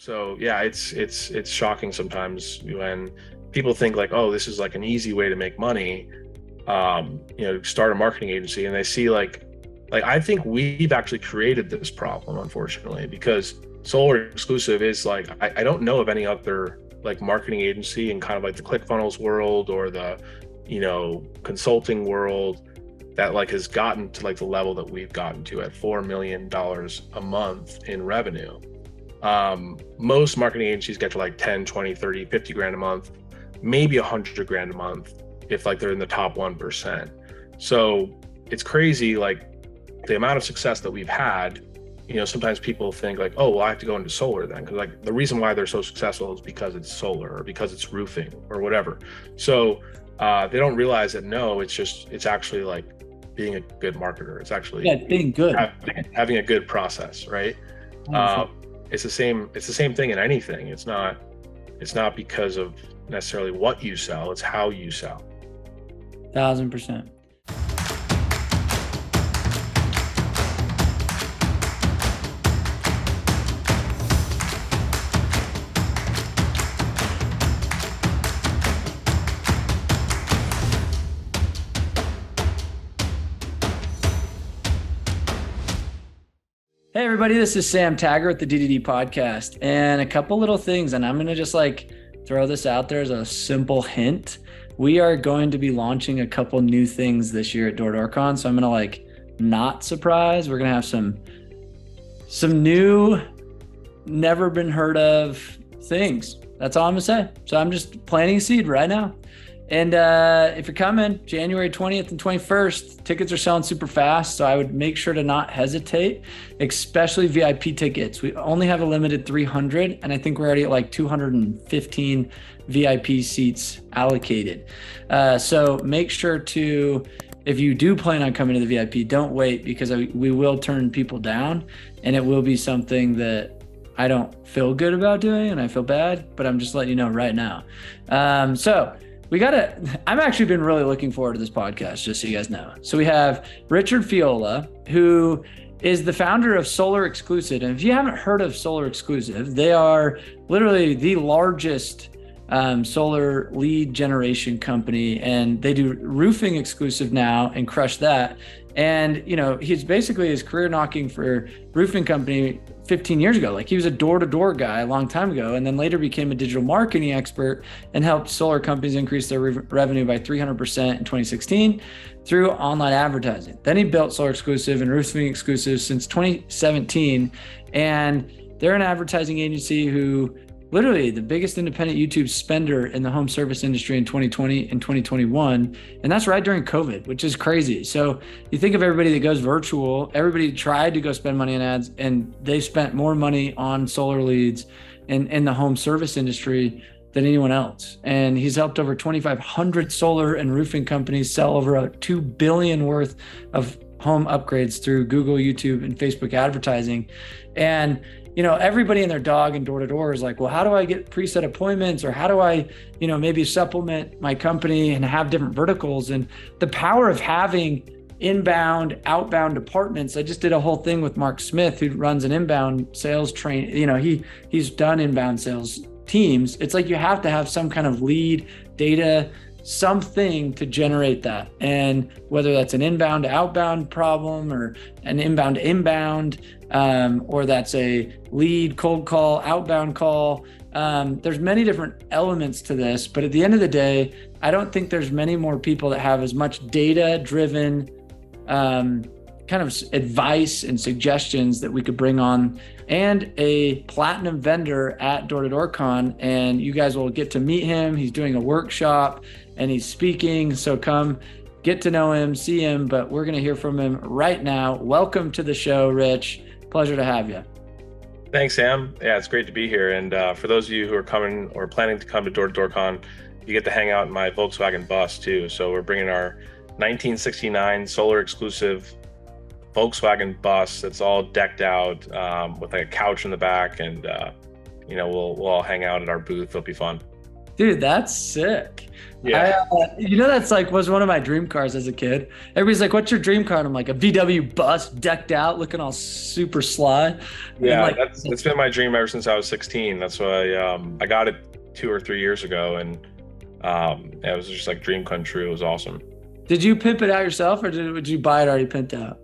So yeah, it's shocking sometimes when people think like, oh, this is like an easy way to make money, start a marketing agency, and they see like I think we've actually created this problem, unfortunately, because Solar Exclusive is like I don't know of any other like marketing agency in kind of like the ClickFunnels world or the consulting world that like has gotten to like the level that we've gotten to at $4 million a month in revenue. Most marketing agencies get to like 10, 20, 30, 50 grand a month, maybe 100 grand a month if like they're in the top 1%. So it's crazy, like the amount of success that we've had. Sometimes people think like, oh, well, I have to go into solar then, because like the reason why they're so successful is because it's solar or because it's roofing or whatever. So they don't realize that no, it's actually like being a good marketer. It's actually being good, having a good process, right? It's the same thing in anything. It's not because of necessarily what you sell, it's how you sell. 1000%. Hey everybody, this is Sam TAGGART, the D2D podcast, and a couple little things, and I'm going to just like throw this out there as a simple hint. We are going to be launching a couple new things this year at DoorDoorCon, so I'm going to like not surprise. We're going to have some new, never been heard of things. That's all I'm going to say. So I'm just planting a seed right now. And if you're coming January 20th and 21st, tickets are selling super fast. So I would make sure to not hesitate, especially VIP tickets. We only have a limited 300, and I think we're already at like 215 VIP seats allocated. So make sure to, if you do plan on coming to the VIP, don't wait, because we will turn people down, and it will be something that I don't feel good about doing, and I feel bad, but I'm just letting you know right now. I've actually been really looking forward to this podcast, just so you guys know. So we have Richard Feola, who is the founder of Solar Exclusive. And if you haven't heard of Solar Exclusive, they are literally the largest solar lead generation company, and they do roofing exclusive now and crush that. And, he's basically his career knocking for roofing company 15 years ago. Like he was a door-to-door guy a long time ago, and then later became a digital marketing expert and helped solar companies increase their revenue by 300% in 2016 through online advertising. Then he built Solar Exclusive and Roofing Exclusive since 2017. And they're an advertising agency who literally the biggest independent YouTube spender in the home service industry in 2020 and 2021. And that's right during COVID, which is crazy. So you think of everybody that goes virtual, everybody tried to go spend money on ads, and they spent more money on solar leads in the home service industry than anyone else. And he's helped over 2,500 solar and roofing companies sell over $2 billion worth of home upgrades through Google, YouTube, and Facebook advertising. And everybody and their dog and door-to-door is like, well, how do I get preset appointments? Or how do I, maybe supplement my company and have different verticals? And the power of having inbound, outbound departments. I just did a whole thing with Mark Smith, who runs an inbound sales train. He's done inbound sales teams. It's like you have to have some kind of lead data, something to generate that. And whether that's an inbound to outbound problem or an inbound to inbound, or that's a lead cold call, outbound call. There's many different elements to this, but at the end of the day, I don't think there's many more people that have as much data-driven kind of advice and suggestions that we could bring on, and a platinum vendor at DoorDoorCon. And you guys will get to meet him. He's doing a workshop and he's speaking. So come get to know him, see him, but we're going to hear from him right now. Welcome to the show, Rich. Pleasure to have you. Thanks, Sam. Yeah, it's great to be here. And for those of you who are coming or planning to come to DoorDoorCon, you get to hang out in my Volkswagen bus too. So we're bringing our 1969 Solar Exclusive Volkswagen bus that's all decked out with like a couch in the back, and we'll all hang out at our booth. It'll be fun. Dude, that's sick. Yeah. That's like was one of my dream cars as a kid. Everybody's like, "What's your dream car?" And I'm like, a VW bus, decked out, looking all super sly, and Yeah, like, that's been my dream ever since I was 16. That's why I got it 2 or 3 years ago, and it was just like dream come true. It was awesome. did you pimp it out yourself, or would you buy it already pimped out?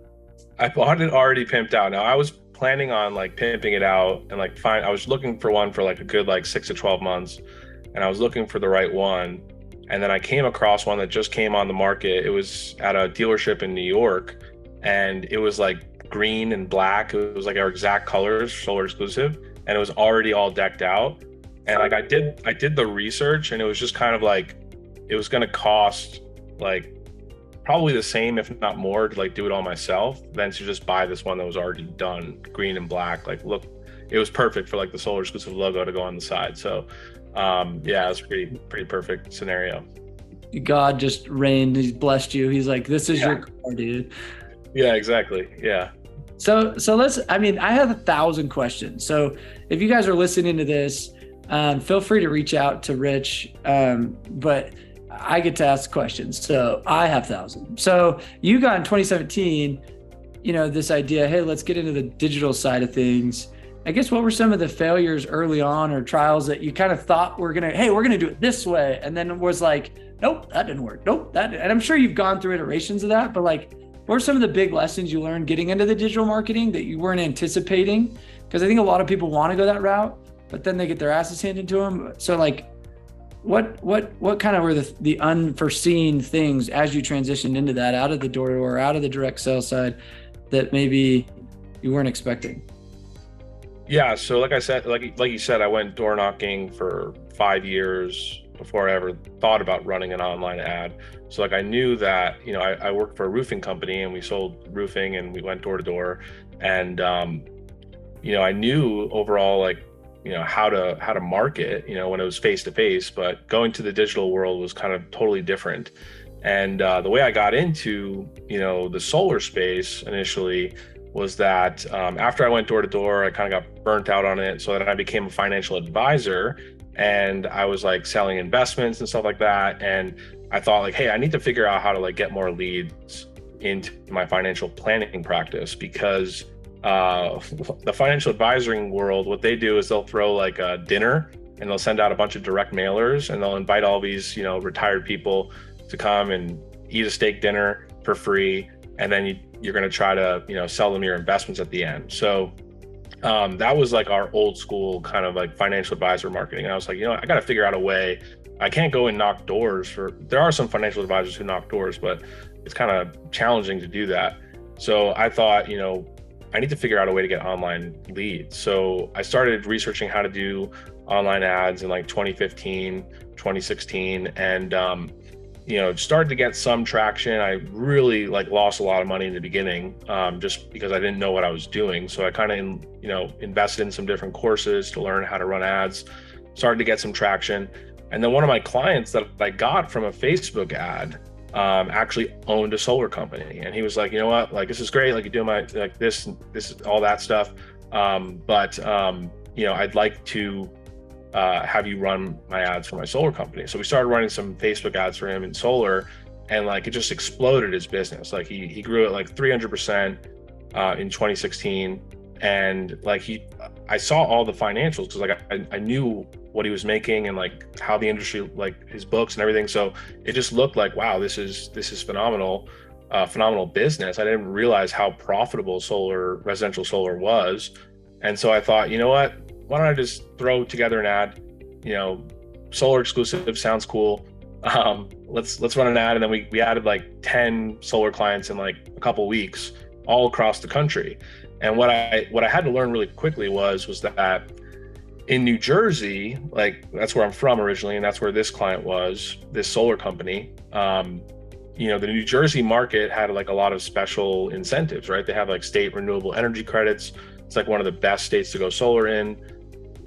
I bought it already pimped out. Now I was planning on like pimping it out and like find. I was looking for one for like a good like 6 to 12 months, and I was looking for the right one, and then I came across one that just came on the market. It was at a dealership in New York, and it was like green and black. It was like our exact colors, solar exclusive, and it was already all decked out. And like I did the research, and it was just kind of like it was going to cost like probably the same, if not more, to like do it all myself than to just buy this one that was already done, green and black. Like, look, it was perfect for like the solar exclusive logo to go on the side. So, yeah, it was pretty perfect scenario. God just reigned. He's blessed you. He's like, "This is your car, dude." Yeah, exactly. Yeah. So let's. I mean, I have 1,000 questions. So if you guys are listening to this, feel free to reach out to Rich. But I get to ask questions. So I have 1,000. So you got in 2017, this idea, hey, let's get into the digital side of things. I guess what were some of the failures early on or trials that you kind of thought we're going to do it this way. And then it was like, nope, that didn't work. Nope, that didn't. And I'm sure you've gone through iterations of that, but like, what are some of the big lessons you learned getting into the digital marketing that you weren't anticipating? Because I think a lot of people want to go that route, but then they get their asses handed to them. So like, what kind of were the unforeseen things as you transitioned into that, out of the door, out of the direct sales side, that maybe you weren't expecting? Yeah. So like I said, like you said, I went door knocking for 5 years before I ever thought about running an online ad. So like I knew that, I worked for a roofing company and we sold roofing and we went door to door. And I knew overall like, how to market, when it was face to face, but going to the digital world was kind of totally different. And the way I got into, the solar space initially was that after I went door to door, I kind of got burnt out on it. So then I became a financial advisor and I was like selling investments and stuff like that. And I thought like, hey, I need to figure out how to like get more leads into my financial planning practice, because the financial advisory world, what they do is they'll throw like a dinner and they'll send out a bunch of direct mailers and they'll invite all these, retired people to come and eat a steak dinner for free. And then you're going to try to, sell them your investments at the end. So that was like our old school kind of like financial advisor marketing. And I was like, I got to figure out a way. I can't go and knock doors there are some financial advisors who knock doors, but it's kind of challenging to do that. So I thought, I need to figure out a way to get online leads. So I started researching how to do online ads in like 2015, 2016, and started to get some traction. I really like lost a lot of money in the beginning, just because I didn't know what I was doing. So I kind of, invested in some different courses to learn how to run ads, started to get some traction. And then one of my clients that I got from a Facebook ad actually owned a solar company, and he was like, what, like, this is great, like, you're doing my like this all that stuff, but I'd like to have you run my ads for my solar company. So we started running some Facebook ads for him in solar, and like it just exploded his business. Like he grew it like 300% in 2016, and like I saw all the financials because like I knew what he was making and like how the industry, like his books and everything. So it just looked like, wow, this is phenomenal, phenomenal business. I didn't realize how profitable residential solar was. And so I thought, what, why don't I just throw together an ad, solar exclusive sounds cool. Let's run an ad. And then we added like 10 solar clients in like a couple weeks all across the country. And what I had to learn really quickly was that in New Jersey, like that's where I'm from originally, and that's where this client was, this solar company. The New Jersey market had like a lot of special incentives, right? They have like state renewable energy credits. It's like one of the best states to go solar in.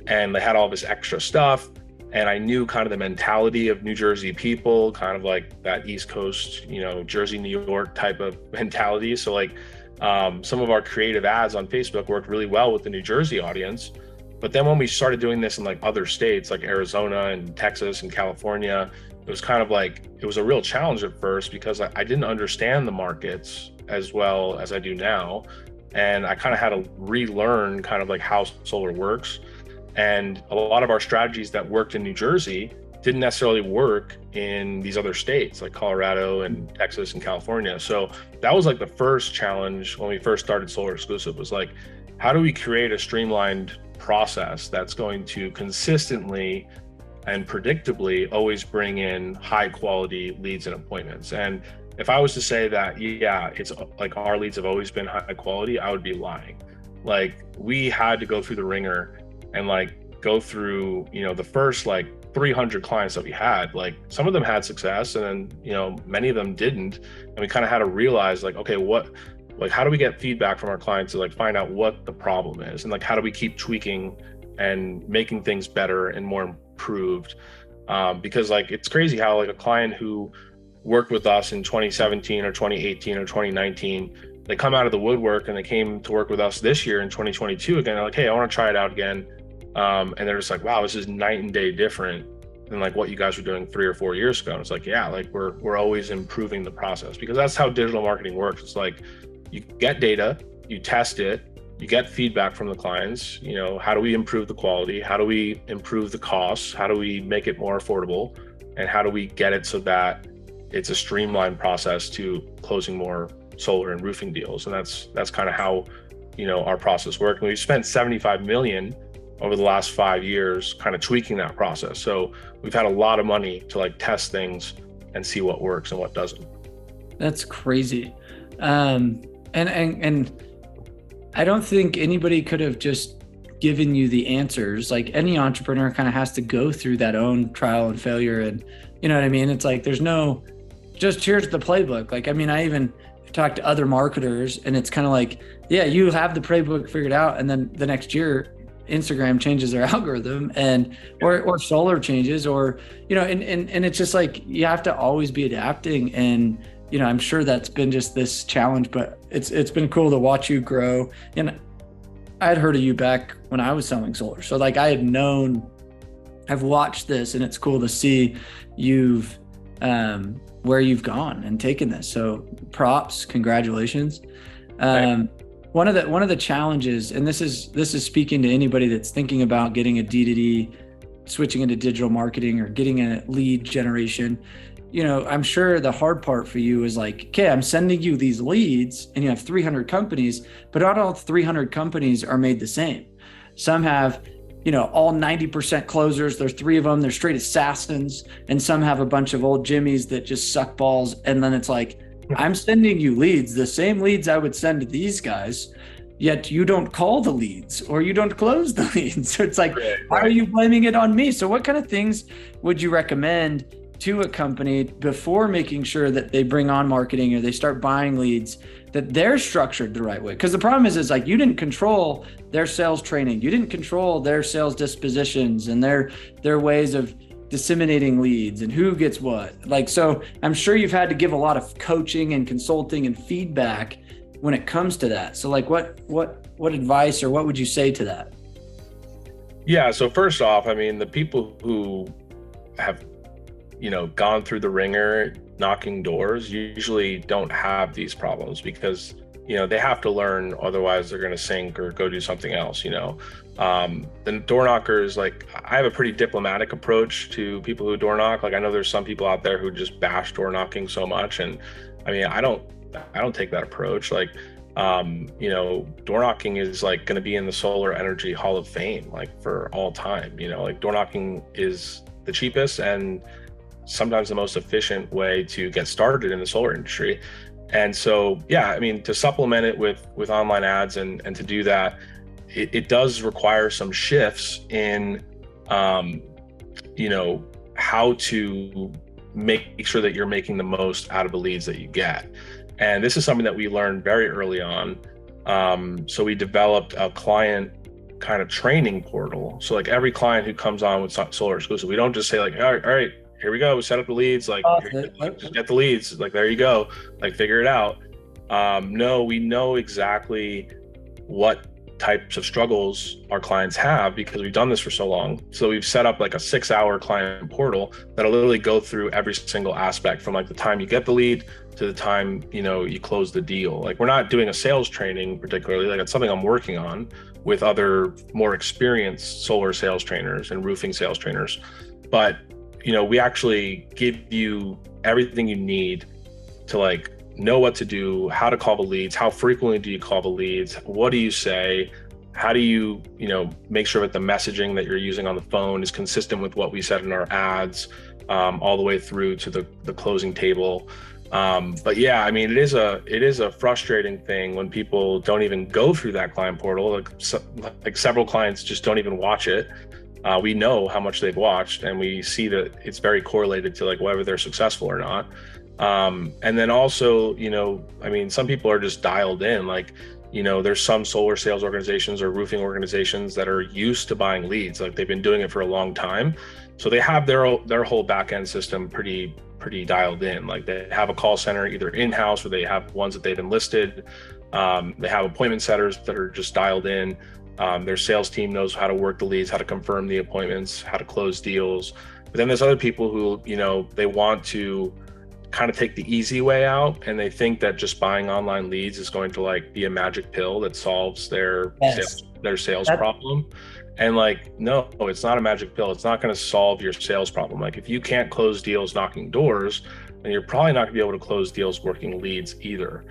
And they had all this extra stuff. And I knew kind of the mentality of New Jersey people, kind of like that East Coast, Jersey, New York type of mentality. So like some of our creative ads on Facebook worked really well with the New Jersey audience. But then when we started doing this in like other states, like Arizona and Texas and California, it was kind of like, it was a real challenge at first because I didn't understand the markets as well as I do now. And I kind of had to relearn kind of like how solar works. And a lot of our strategies that worked in New Jersey didn't necessarily work in these other states like Colorado and Texas and California. So that was like the first challenge when we first started Solar Exclusive, was like, how do we create a streamlined process that's going to consistently and predictably always bring in high quality leads and appointments? And if I was to say that, yeah, it's like our leads have always been high quality, I would be lying. Like, we had to go through the ringer and like go through, you know, the first like 300 clients that we had, like some of them had success and then, you know, many of them didn't. And we kind of had to realize like, okay, like, how do we get feedback from our clients to like find out what the problem is? And like, how do we keep tweaking and making things better and more improved? Because like, it's crazy how like a client who worked with us in 2017 or 2018 or 2019, they come out of the woodwork and they came to work with us this year in 2022 again. They're like, hey, I want to try it out again. And they're just like, wow, this is night and day different than like what you guys were doing 3 or 4 years ago. And it's like, yeah, like we're always improving the process, because that's how digital marketing works. It's like, you get data, you test it, you get feedback from the clients, you know, how do we improve the quality? How do we improve the costs? How do we make it more affordable? And how do we get it so that it's a streamlined process to closing more solar and roofing deals? And that's kind of how, you know, our process worked. And we've spent 75 million over the last 5 years kind of tweaking that process. So we've had a lot of money to like test things and see what works and what doesn't. That's crazy. And I don't think anybody could have just given you the answers. Like, any entrepreneur kind of has to go through that own trial and failure. And you know what I mean? It's like, there's no, just here's the playbook. Like, I mean, I even talked to other marketers and it's kind of like, yeah, you have the playbook figured out. And then the next year, Instagram changes their algorithm and or solar changes, or you know, and it's just like, you have to always be adapting. And you know, I'm sure that's been just this challenge, but it's been cool to watch you grow. And I had heard of you back when I was selling solar, so like I've watched this, and it's cool to see you've where you've gone and taken this. So props, congratulations. One of the challenges, and this is speaking to anybody that's thinking about getting a D2D, switching into digital marketing or getting a lead generation, you know, I'm sure the hard part for you is like, okay, I'm sending you these leads and you have 300 companies, but not all 300 companies are made the same. Some have, you know, all 90% closers. There's 3 of them, they're straight assassins. And some have a bunch of old Jimmies that just suck balls. And then it's like, I'm sending you leads, the same leads I would send to these guys, yet you don't call the leads or you don't close the leads. So it's like, why are you blaming it on me? So what kind of things would you recommend to a company before making sure that they bring on marketing or they start buying leads, that they're structured the right way? Because the problem is like, you didn't control their sales training. You didn't control their sales dispositions and their ways of disseminating leads and who gets what. Like, so I'm sure you've had to give a lot of coaching and consulting and feedback when it comes to that. So like, what advice or what would you say to that? Yeah. So first off, I mean, the people who have, you know, gone through the ringer knocking doors usually don't have these problems, because, you know, they have to learn, otherwise they're going to sink or go do something else, you know. The door knockers, like, I have a pretty diplomatic approach to people who door knock. Like, I know there's some people out there who just bash door knocking so much, and I mean, I don't take that approach. Like, you know, door knocking is like going to be in the solar energy hall of fame, like, for all time. You know, like, door knocking is the cheapest and sometimes the most efficient way to get started in the solar industry. And so, yeah, I mean, to supplement it with online ads and to do that, it does require some shifts in, you know, how to make sure that you're making the most out of the leads that you get. And this is something that we learned very early on. So we developed a client kind of training portal. So like, every client who comes on with Solar Exclusive, we don't just say like, all right, here we go, set up the leads, like, just get the leads, like, there you go, like, figure it out. No, we know exactly what types of struggles our clients have because we've done this for so long. So we've set up like a 6-hour client portal that'll literally go through every single aspect from like the time you get the lead to the time, you know, you close the deal. Like we're not doing a sales training particularly, like it's something I'm working on with other more experienced solar sales trainers and roofing sales trainers. But, you know, we actually give you everything you need to like know what to do, how to call the leads, how frequently do you call the leads, what do you say, how do you, you know, make sure that the messaging that you're using on the phone is consistent with what we said in our ads, all the way through to the closing table. But yeah, I mean, it is a frustrating thing when people don't even go through that client portal. Like several clients just don't even watch it. We know how much they've watched, and we see that it's very correlated to like whether they're successful or not. And then also, you know, I mean, some people are just dialed in, like, you know, there's some solar sales organizations or roofing organizations that are used to buying leads. Like they've been doing it for a long time. So they have their whole back end system pretty dialed in. Like they have a call center either in-house or they have ones that they've enlisted. They have appointment setters that are just dialed in. Their sales team knows how to work the leads, how to confirm the appointments, how to close deals. But then there's other people who, you know, they want to kind of take the easy way out, and they think that just buying online leads is going to like be a magic pill that solves their sales problem. And like, no, it's not a magic pill. It's not going to solve your sales problem. Like if you can't close deals knocking doors, then you're probably not gonna be able to close deals working leads either.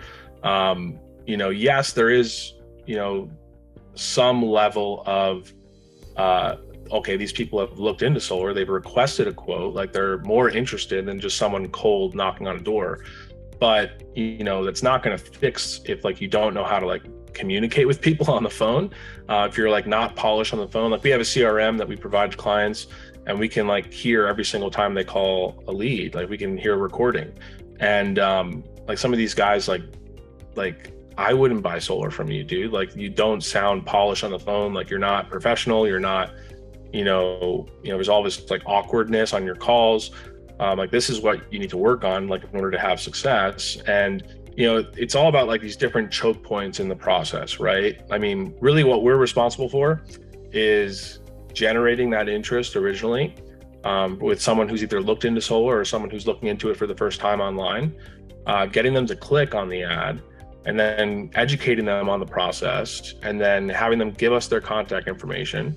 You know, yes, there is, you know, some level of okay, these people have looked into solar, they've requested a quote, like they're more interested than just someone cold knocking on a door. But, you know, that's not going to fix if like you don't know how to like communicate with people on the phone. If you're like not polished on the phone, like we have a CRM that we provide to clients, and we can like hear every single time they call a lead, like we can hear a recording. And like some of these guys, like I wouldn't buy solar from you, dude. Like you don't sound polished on the phone. Like you're not professional. You're not, you know, there's all this like awkwardness on your calls. Like this is what you need to work on, like in order to have success. And, you know, it's all about like these different choke points in the process, right? I mean, really what we're responsible for is generating that interest originally with someone who's either looked into solar or someone who's looking into it for the first time online, getting them to click on the ad, and then educating them on the process, and then having them give us their contact information.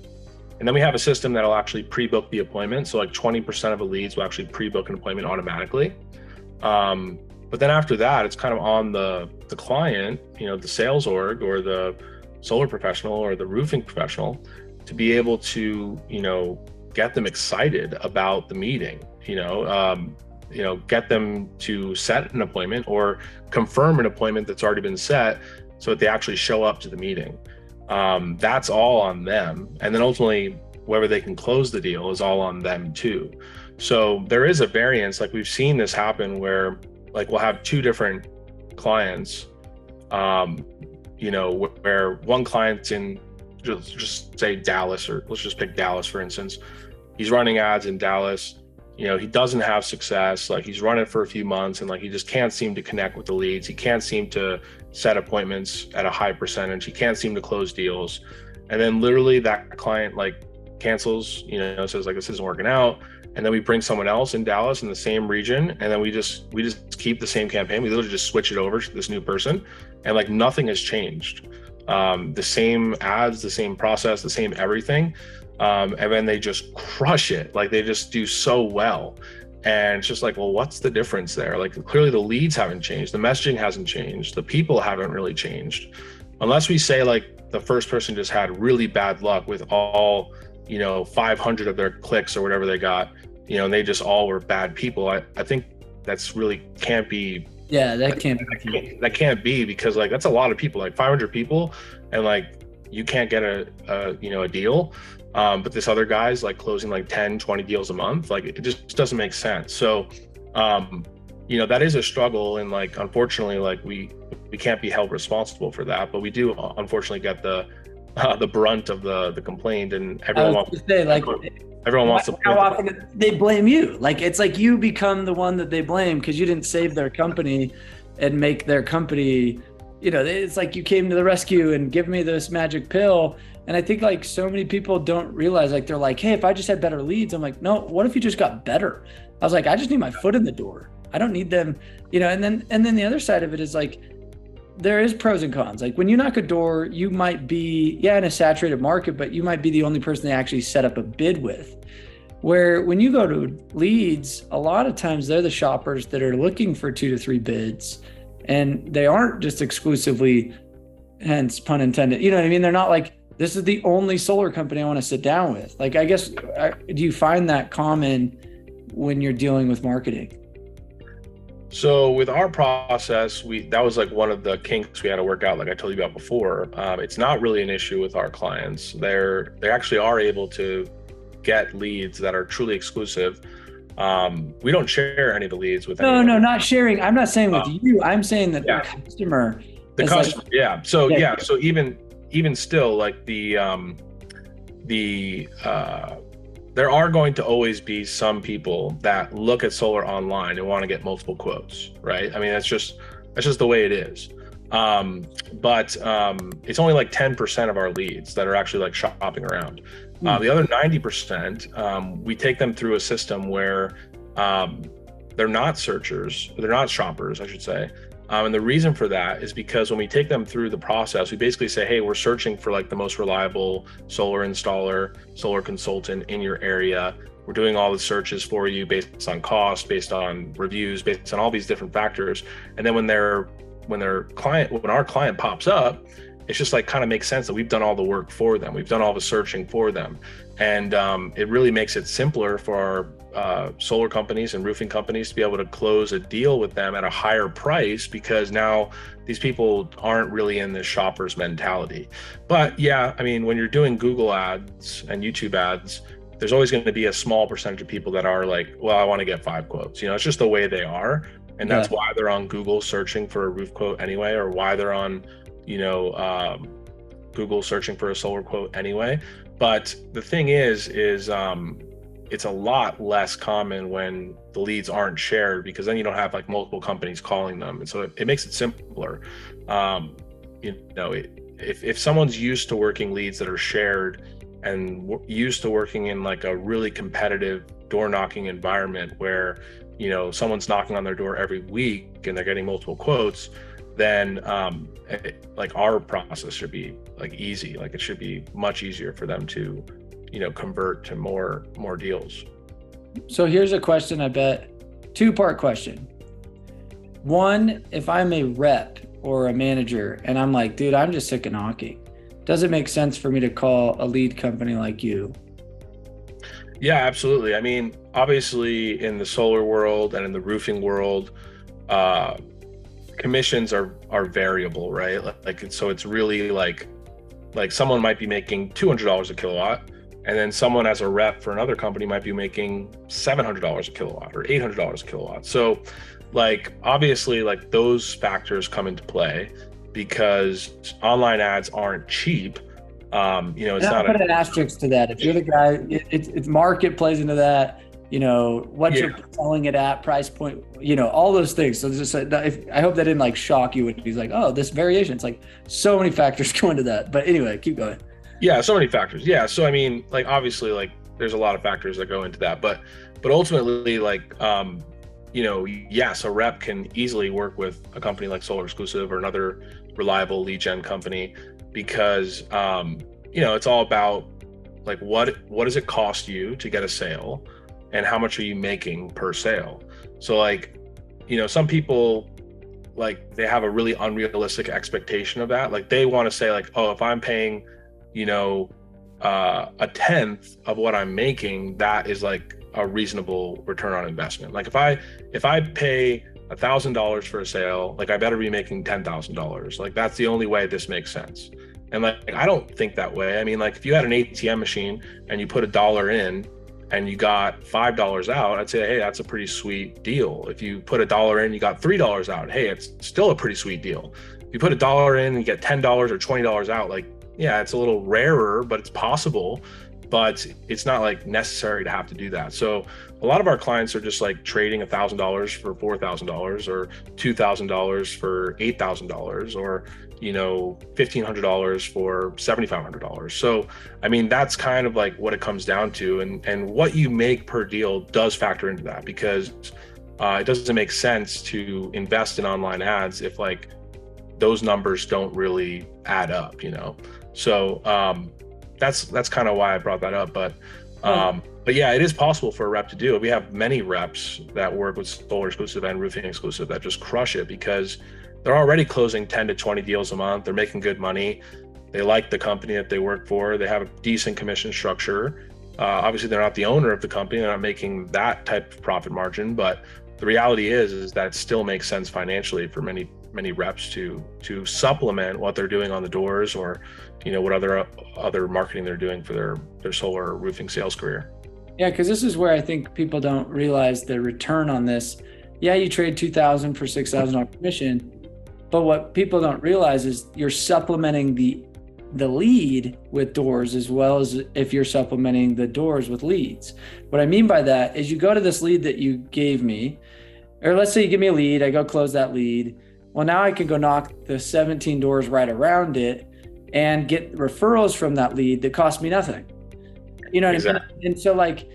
And then we have a system that'll actually pre-book the appointment. So like 20% of the leads will actually pre-book an appointment automatically. But then after that, it's kind of on the client, you know, the sales org or the solar professional or the roofing professional to be able to, you know, get them excited about the meeting, you know, get them to set an appointment or confirm an appointment that's already been set so that they actually show up to the meeting. That's all on them. And then ultimately, whether they can close the deal is all on them too. So there is a variance. Like we've seen this happen where like we'll have two different clients, you know, where one client's in just say Dallas, or let's just pick Dallas, for instance. He's running ads in Dallas. You know, he doesn't have success. Like he's run it for a few months and like he just can't seem to connect with the leads. He can't seem to set appointments at a high percentage. He can't seem to close deals. And then literally that client like cancels, you know, says like this isn't working out. And then we bring someone else in Dallas in the same region, and then we just keep the same campaign. We literally just switch it over to this new person, and like nothing has changed. The same ads, the same process, the same everything. And then they just crush it. Like they just do so well. And it's just like, well, what's the difference there? Like clearly the leads haven't changed. The messaging hasn't changed. The people haven't really changed. Unless we say like the first person just had really bad luck with all, you know, 500 of their clicks or whatever they got, you know, and they just all were bad people. I think that's really can't be. Yeah, that can't be, because like that's a lot of people, like 500 people, and like you can't get a deal. But this other guy's like closing like 10, 20 deals a month. Like it just doesn't make sense. So, you know, that is a struggle. And like, unfortunately, like we can't be held responsible for that, but we do unfortunately get the brunt of the complaint, and everyone wants to say like, everyone wants to. How often they blame you? Like, it's like you become the one that they blame because you didn't save their company and make their company it's like you came to the rescue and give me this magic pill. And I think like so many people don't realize, like, they're like, hey, if I just had better leads, I'm like, no, what if you just got better? I was like, I just need my foot in the door. I don't need them, and then the other side of it is like, there is pros and cons. Like when you knock a door, you might be, in a saturated market, but you might be the only person they actually set up a bid with. Where when you go to leads, a lot of times they're the shoppers that are looking for 2 to 3 bids, and they aren't just exclusively, hence pun intended, you know what I mean? They're not like, this is the only solar company I want to sit down with. Like, I guess, do you find that common when you're dealing with marketing? So with our process, that was like one of the kinks we had to work out, like I told you about before. It's not really an issue with our clients. They actually are able to get leads that are truly exclusive. We don't share any of the leads with anyone. No, not sharing. I'm not saying with you. I'm saying that the customer. So even still, like there are going to always be some people that look at solar online and want to get multiple quotes, right? I mean, that's just the way it is. But it's only like 10% of our leads that are actually like shopping around. The other 90%, we take them through a system where they're not searchers, they're not shoppers, I should say. And the reason for that is because when we take them through the process, we basically say, hey, we're searching for like the most reliable solar installer, solar consultant in your area. We're doing all the searches for you based on cost, based on reviews, based on all these different factors. And then when our client pops up, it's just like kind of makes sense that we've done all the work for them. We've done all the searching for them. And it really makes it simpler for our solar companies and roofing companies to be able to close a deal with them at a higher price, because now these people aren't really in this shopper's mentality. But yeah, I mean, when you're doing Google ads and YouTube ads, there's always going to be a small percentage of people that are like, well, I want to get 5 quotes. It's just the way they are. And that's why they're on Google searching for a roof quote anyway, or why they're on, Google searching for a solar quote anyway. But the thing is it's a lot less common when the leads aren't shared, because then you don't have like multiple companies calling them. And so it makes it simpler. If someone's used to working leads that are shared and used to working in like a really competitive door knocking environment where, someone's knocking on their door every week and they're getting multiple quotes, then like our process should be like easy. Like it should be much easier for them to convert to more deals. So here's a question, I bet, 2-part question. One, if I'm a rep or a manager and I'm like, dude, I'm just sick of knocking, does it make sense for me to call a lead company like you? Yeah, absolutely. I mean, obviously in the solar world and in the roofing world, commissions are variable, right? Like so it's really like someone might be making $200 a kilowatt, and then someone as a rep for another company might be making $700 a kilowatt or $800 a kilowatt. So like obviously like those factors come into play, because online ads aren't cheap. It's not put an asterisk to that. If you're the guy, it's market plays into that. What you're selling it at, price point, all those things. So just I hope that didn't like shock you when he's like, oh, this variation. It's like so many factors go into that. But anyway, keep going. Yeah, so many factors. Yeah, so I mean, like obviously, like there's a lot of factors that go into that. But ultimately, like yes, a rep can easily work with a company like Solar Exclusive or another reliable lead gen company, because it's all about like what does it cost you to get a sale, and how much are you making per sale. So like some people, like they have a really unrealistic expectation of that. Like they want to say like, oh, if I'm paying a tenth of what I'm making, that is like a reasonable return on investment. Like if I pay $1,000 for a sale, like I better be making $10,000. Like that's the only way this makes sense. And like I don't think that way. I mean, like if you had an ATM machine and you put $1 in and you got $5 out, I'd say, hey, that's a pretty sweet deal. If you put $1 in, you got $3 out, hey, it's still a pretty sweet deal. If you put $1 in and you get $10 or $20 out, like, yeah, it's a little rarer, but it's possible. but it's not like necessary to have to do that. So a lot of our clients are just like trading $1,000 for $4,000 or $2,000 for $8,000 or, you know, $1,500 for $7,500. So, I mean, that's kind of like what it comes down to. And what you make per deal does factor into that, because it doesn't make sense to invest in online ads if like those numbers don't really add up, you know? So, that's kind of why I brought that up. But yeah, it is possible for a rep to do it. We have many reps that work with solar exclusive and roofing exclusive that just crush it because they're already closing 10 to 20 deals a month. They're making good money. They like the company that they work for. They have a decent commission structure. Obviously, they're not the owner of the company. They're not making that type of profit margin. But the reality is that it still makes sense financially for many reps to supplement what they're doing on the doors, or, you know, what other marketing they're doing for their solar or roofing sales career. Yeah, because this is where I think people don't realize the return on this. Yeah, you trade $2,000 for $6,000 commission, but what people don't realize is you're supplementing the lead with doors as well as if you're supplementing the doors with leads. What I mean by that is you go to this lead that you gave me, or let's say you give me a lead, I go close that lead. Well, now I can go knock the 17 doors right around it and get referrals from that lead that cost me nothing. You know what I mean? And so like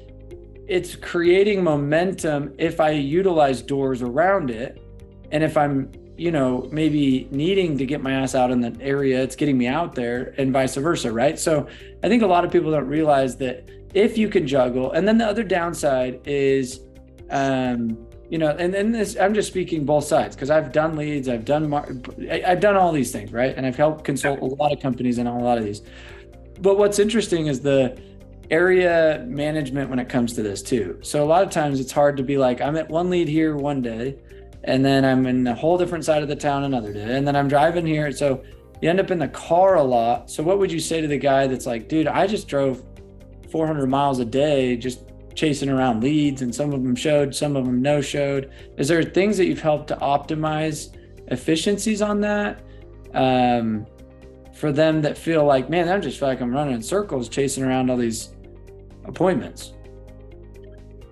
it's creating momentum if I utilize doors around it. And if I'm, you know, maybe needing to get my ass out in the area, it's getting me out there, and vice versa, right? So I think a lot of people don't realize that if you can juggle. And then the other downside is, you know, and this, I'm just speaking both sides because I've done leads, I've done all these things, right? And I've helped consult a lot of companies and a lot of these. But what's interesting is the area management when it comes to this too. So a lot of times it's hard to be like, I'm at one lead here one day, and then I'm in a whole different side of the town another day, and then I'm driving here. So you end up in the car a lot. So what would you say to the guy that's like, dude, I just drove 400 miles a day just chasing around leads, and some of them showed, some of them no showed. Is there things that you've helped to optimize efficiencies on that for them that feel like, man, I'm just like I'm running in circles chasing around all these appointments?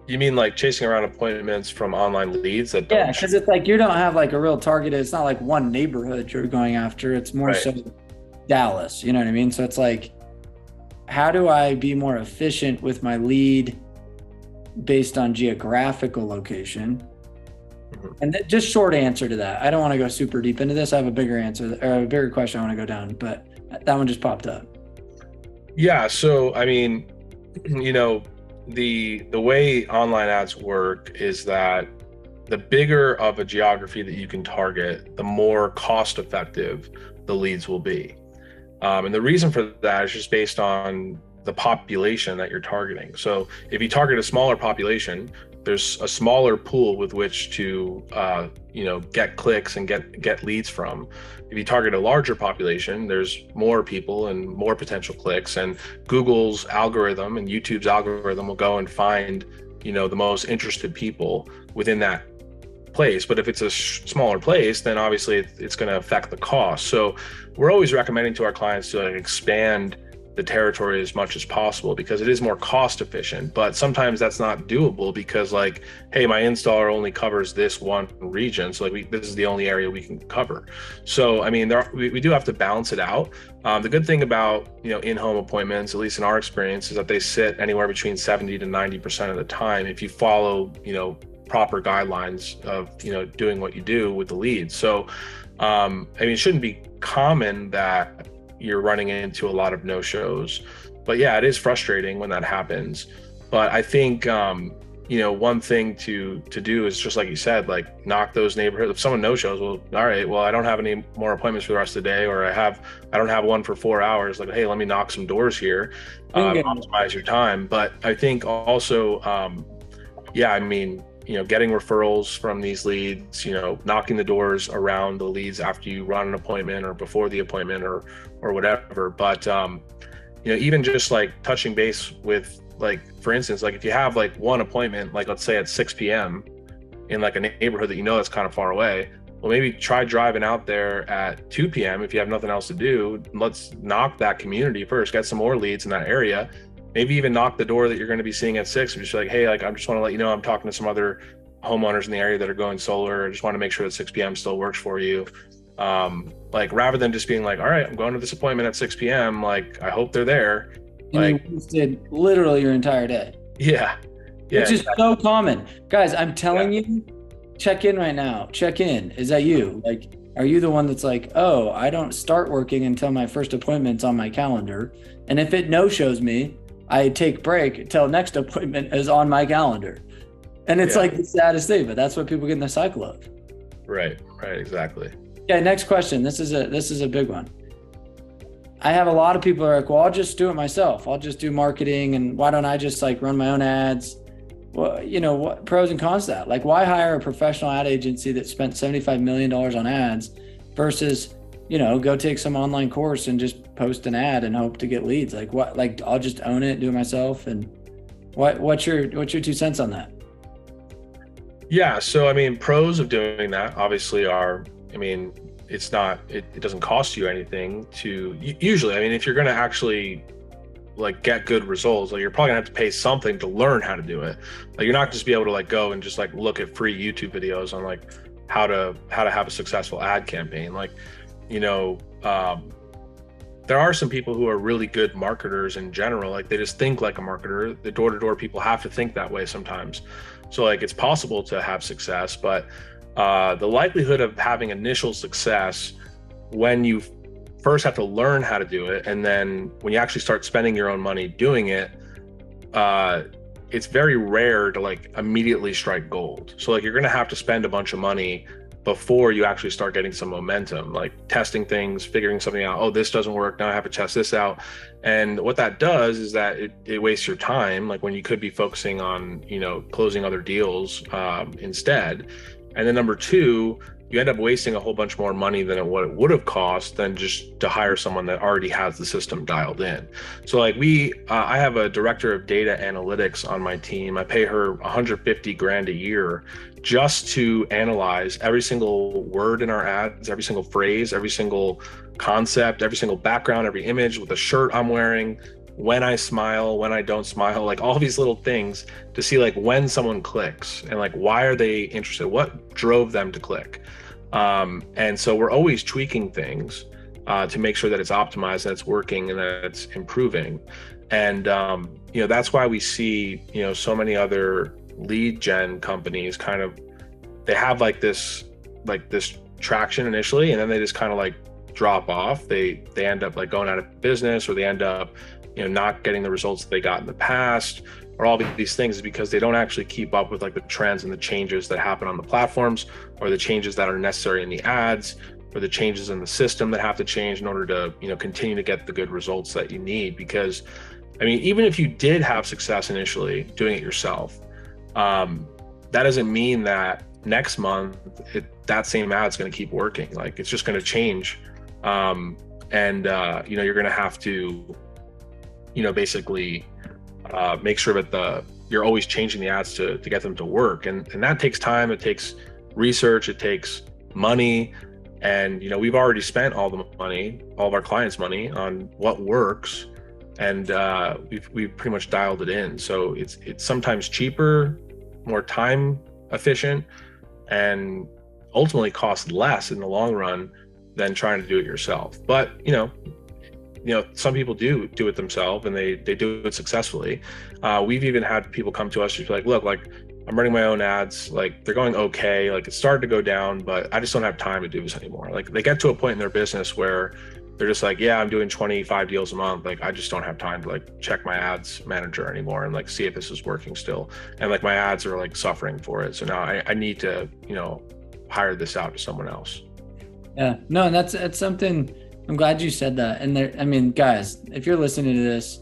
You mean like chasing around appointments from online leads that don't? Yeah, because it's like you don't have like a real targeted, it's not like one neighborhood you're going after. It's more so Dallas, you know what I mean? So it's like, how do I be more efficient with my lead based on geographical location? And just short answer to that. I don't want to go super deep into this. I have a bigger answer or a bigger question I want to go down, but that one just popped up. Yeah. So, I mean, you know, the way online ads work is that the bigger of a geography that you can target, the more cost effective the leads will be. And the reason for that is just based on the population that you're targeting. So if you target a smaller population, there's a smaller pool with which to you know, get clicks and get leads from. If you target a larger population, there's more people and more potential clicks, and Google's algorithm and YouTube's algorithm will go and find, you know, the most interested people within that place. But if it's a smaller place, then obviously it's going to affect the cost. So we're always recommending to our clients to expand the territory as much as possible because it is more cost efficient. But sometimes that's not doable because, like, hey, my installer only covers this one region, so like this is the only area we can cover. So I mean, we do have to balance it out. The good thing about, you know, in-home appointments, at least in our experience, is that they sit anywhere between 70 to 90% of the time if you follow, you know, proper guidelines of, you know, doing what you do with the leads. So I mean, it shouldn't be common that you're running into a lot of no-shows, but yeah, it is frustrating when that happens. But I think, you know, one thing to do is just like you said, like knock those neighborhoods. If someone no-shows, well, all right, well, I don't have any more appointments for the rest of the day, or I don't have one for 4 hours. Like, hey, let me knock some doors here, optimize your time. But I think also, yeah, I mean, you know, getting referrals from these leads, you know, knocking the doors around the leads after you run an appointment or before the appointment or whatever. But, you know, even just like touching base with, like, for instance, like if you have like one appointment, like let's say at 6 p.m. in like a neighborhood that you know that's kind of far away, well, maybe try driving out there at 2 p.m. if you have nothing else to do. Let's knock that community first, get some more leads in that area, maybe even knock the door that you're going to be seeing at 6 and just like, hey, like, I just want to let you know I'm talking to some other homeowners in the area that are going solar. I just want to make sure that 6 p.m. still works for you. Like, rather than just being like, all right, I'm going to this appointment at 6 p.m. Like, I hope they're there. And like, you wasted literally your entire day. Yeah. Which is so common. Guys, I'm telling you, check in right now. Check in. Is that you? Like, are you the one that's like, oh, I don't start working until my first appointment's on my calendar. And if it no-shows me, I take break until next appointment is on my calendar. And it's like the saddest thing, but that's what people get in the cycle of. Right, exactly. Okay, next question. This is a big one. I have a lot of people who are like, well, I'll just do it myself. I'll just do marketing, and why don't I just like run my own ads? Well, you know, what pros and cons to that? Like, why hire a professional ad agency that spent $75 million on ads versus, you know, go take some online course and just post an ad and hope to get leads? Like, what? Like, I'll just own it, do it myself. And what's your 2 cents on that? Yeah, so I mean, pros of doing that obviously are, I mean, it's not, it doesn't cost you anything to usually. I mean, if you're going to actually like get good results, like, you're probably gonna have to pay something to learn how to do it. Like, you're not just be able to like go and just like look at free YouTube videos on like how to have a successful ad campaign. Like, you know, there are some people who are really good marketers in general. Like, they just think like a marketer. The door-to-door people have to think that way sometimes. So like, it's possible to have success, but the likelihood of having initial success when you first have to learn how to do it, and then when you actually start spending your own money doing it, it's very rare to like immediately strike gold. So like, you're going to have to spend a bunch of money before you actually start getting some momentum, like testing things, figuring something out. Oh, this doesn't work. Now I have to test this out. And what that does is that it wastes your time, like when you could be focusing on, you know, closing other deals instead. And then number 2, you end up wasting a whole bunch more money than what it would have cost than just to hire someone that already has the system dialed in. So like, I have a director of data analytics on my team. I pay her 150 grand a year just to analyze every single word in our ads, every single phrase, every single concept, every single background, every image, with the shirt I'm wearing, when I smile, when I don't smile, like all these little things to see like when someone clicks and like, why are they interested? What drove them to click? And so we're always tweaking things to make sure that it's optimized, that it's working, and that it's improving. And, you know, that's why we see, you know, so many other lead gen companies kind of, they have like this traction initially, and then they just kind of like drop off. They end up like going out of business, or they end up, you know, not getting the results that they got in the past, or all these things, because they don't actually keep up with like the trends and the changes that happen on the platforms, or the changes that are necessary in the ads, or the changes in the system that have to change in order to, you know, continue to get the good results that you need. Because I mean, even if you did have success initially doing it yourself, that doesn't mean that next month that same ad's going to keep working. Like, it's just going to change. You know, you're going to have to, you know, basically make sure that you're always changing the ads to get them to work. And that takes time. It takes research. It takes money. And, you know, we've already spent all the money, all of our clients' money on what works. And we've pretty much dialed it in. So it's sometimes cheaper, more time efficient, and ultimately costs less in the long run than trying to do it yourself. But, you know, some people do it themselves, and they do it successfully. We've even had people come to us who's like, look, like, I'm running my own ads, like, they're going okay, like, it started to go down, but I just don't have time to do this anymore. Like, they get to a point in their business where they're just like, yeah, I'm doing 25 deals a month. Like, I just don't have time to like check my ads manager anymore and like see if this is working still. And like, my ads are like suffering for it. So now I need to, you know, hire this out to someone else. Yeah, no, and that's something, I'm glad you said that. And there, I mean, guys, if you're listening to this,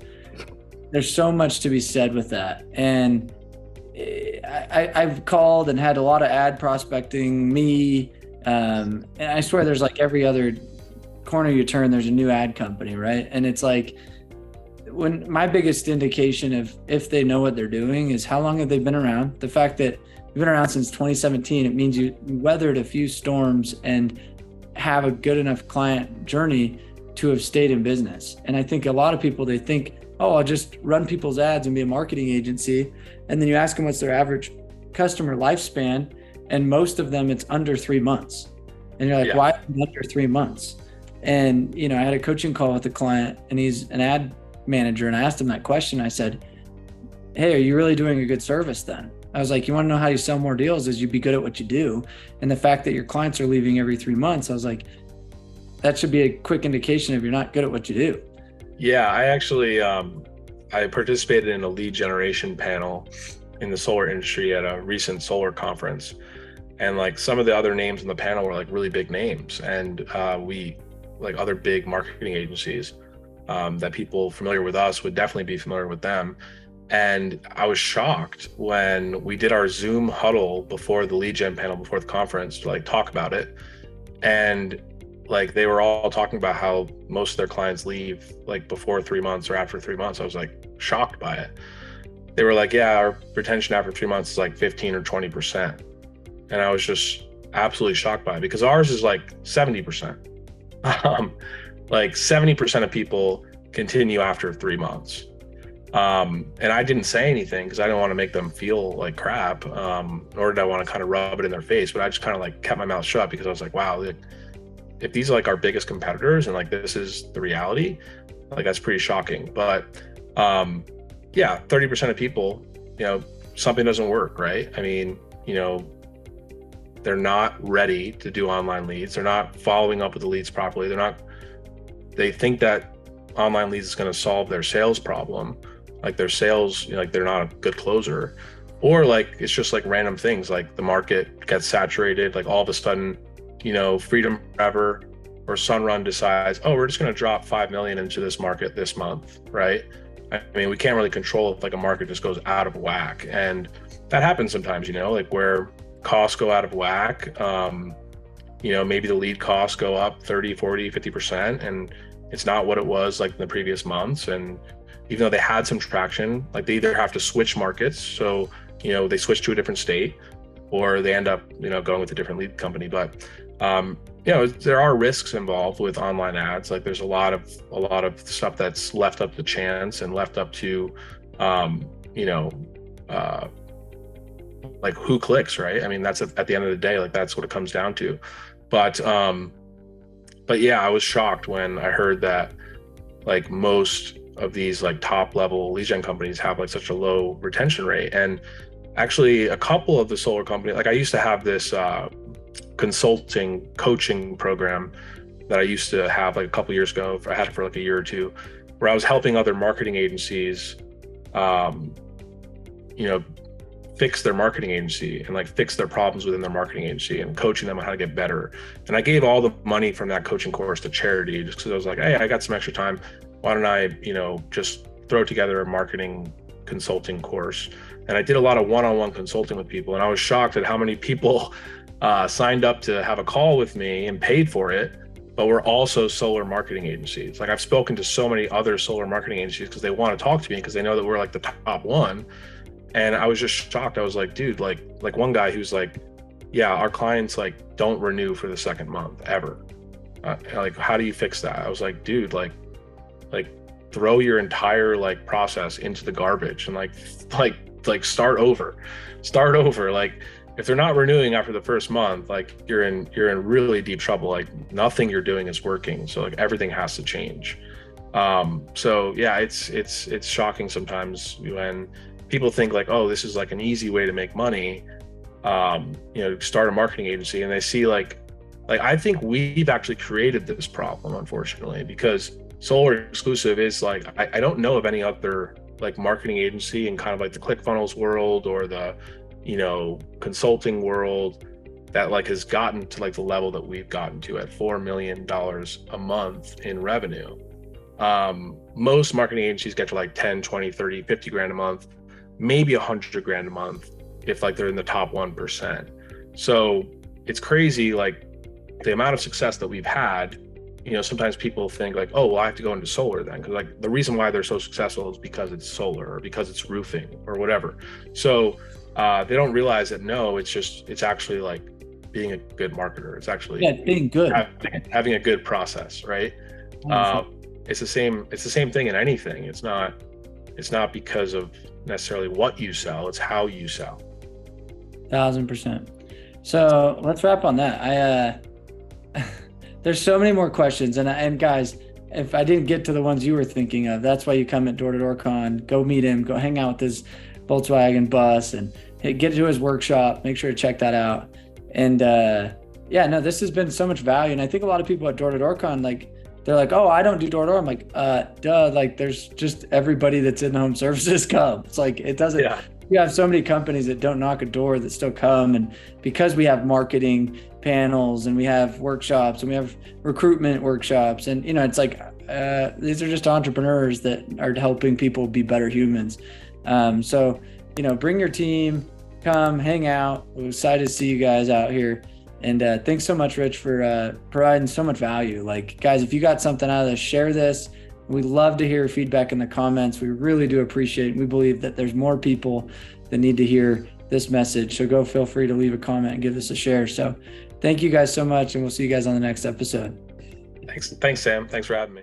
there's so much to be said with that. And I've called and had a lot of ad prospecting and I swear there's like every other corner you turn, there's a new ad company, right? And it's like, when my biggest indication of if they know what they're doing is how long have they been around. The fact that you've been around since 2017, it means you weathered a few storms and have a good enough client journey to have stayed in business. And I think a lot of people, they think oh, I'll just run people's ads and be a marketing agency. And then you ask them what's their average customer lifespan, and most of them it's under 3 months. And you're like, why under 3 months? And I had a coaching call with a client, and he's an ad manager, and I asked him that question. I said, hey, are you really doing a good service then? I was like, you want to know how you sell more deals is you be good at what you do. And the fact that your clients are leaving every 3 months, I was like, that should be a quick indication if you're not good at what you do. Yeah, I actually I participated in a lead generation panel in the solar industry at a recent solar conference, and like some of the other names in the panel were like really big names, and we like other big marketing agencies that people familiar with us would definitely be familiar with them. And I was shocked when we did our Zoom huddle before the lead gen panel, before the conference, to like talk about it. And like they were all talking about how most of their clients leave like before 3 months or after 3 months. I was like shocked by it. They were like, yeah, our retention after 3 months is like 15 or 20%. And I was just absolutely shocked by it, because ours is like 70%. Like 70% of people continue after 3 months. And I didn't say anything because I didn't want to make them feel like crap, nor did I want to kind of rub it in their face, but I just kind of like kept my mouth shut, because I was like, wow, like, if these are like our biggest competitors and like this is the reality, like that's pretty shocking. But yeah, 30% of people, something doesn't work, right? I mean, they're not ready to do online leads. They're not following up with the leads properly. They think that online leads is going to solve their sales problem, like their sales, like they're not a good closer, or like it's just like random things, like the market gets saturated, like all of a sudden, Freedom Forever or Sunrun decides, oh, we're just going to drop 5 million into this market this month, right? I mean, we can't really control if like a market just goes out of whack, and that happens sometimes, like where costs go out of whack. Maybe the lead costs go up 30, 40, 50%, and it's not what it was like in the previous months. And even though they had some traction, like they either have to switch markets, so they switch to a different state, or they end up going with a different lead company. But there are risks involved with online ads. Like there's a lot of stuff that's left up to chance and left up to like who clicks, right? I mean, that's at the end of the day, like that's what it comes down to. But yeah, I was shocked when I heard that like most of these like top level lead gen companies have like such a low retention rate. And actually a couple of the solar companies, like I used to have this consulting coaching program that I used to have like a couple years ago. I had it for like a year or two, where I was helping other marketing agencies fix their marketing agency and like fix their problems within their marketing agency, and coaching them on how to get better. And I gave all the money from that coaching course to charity, just because I was like, hey, I got some extra time. Why don't I, just throw together a marketing consulting course? And I did a lot of one-on-one consulting with people. And I was shocked at how many people signed up to have a call with me and paid for it, but we're also solar marketing agencies. Like I've spoken to so many other solar marketing agencies because they want to talk to me, because they know that we're like the top one. And I was just shocked. I was like, dude, like one guy who's like, yeah, our clients like don't renew for the second month ever. Like, how do you fix that? I was like, dude, like throw your entire like process into the garbage and like start over. Like if they're not renewing after the first month, like you're in really deep trouble. Like nothing you're doing is working. So like everything has to change. So yeah, it's shocking sometimes when people think like, oh, this is like an easy way to make money, start a marketing agency, and they see like I think we've actually created this problem, unfortunately, because Solar Exclusive is like, I don't know of any other like marketing agency in kind of like the ClickFunnels world or the, consulting world that like has gotten to like the level that we've gotten to at $4 million a month in revenue. Most marketing agencies get to like 10, 20, 30, 50 grand a month, maybe 100 grand a month if like they're in the top 1%. So it's crazy, like the amount of success that we've had. Sometimes people think like, oh, well, I have to go into solar then, because like the reason why they're so successful is because it's solar or because it's roofing or whatever. So they don't realize that no, it's actually like being a good marketer. It's actually being good, having a good process, right? It's the same thing in anything. It's not It's not because of necessarily what you sell, it's how you sell. 1000%. So let's wrap on that. There's so many more questions, and guys, if I didn't get to the ones you were thinking of, that's why you come at Door to Door Con. Go meet him, go hang out with his Volkswagen bus, and get to his workshop. Make sure to check that out. And this has been so much value. And I think a lot of people at Door to Door Con, like, they're like, oh, I don't do door to door. I'm like, duh. Like, there's just everybody that's in home services come. It's like, it doesn't. Yeah. You have so many companies that don't knock a door that still come. And because we have marketing panels and we have workshops and we have recruitment workshops, and, it's like, these are just entrepreneurs that are helping people be better humans. So, bring your team, come hang out. We're excited to see you guys out here. And thanks so much, Rich, for providing so much value. Like, guys, if you got something out of this, share this. We'd love to hear feedback in the comments. We really do appreciate it. We believe that there's more people that need to hear this message. So feel free to leave a comment and give us a share. So thank you guys so much, and we'll see you guys on the next episode. Thanks, Sam. Thanks for having me.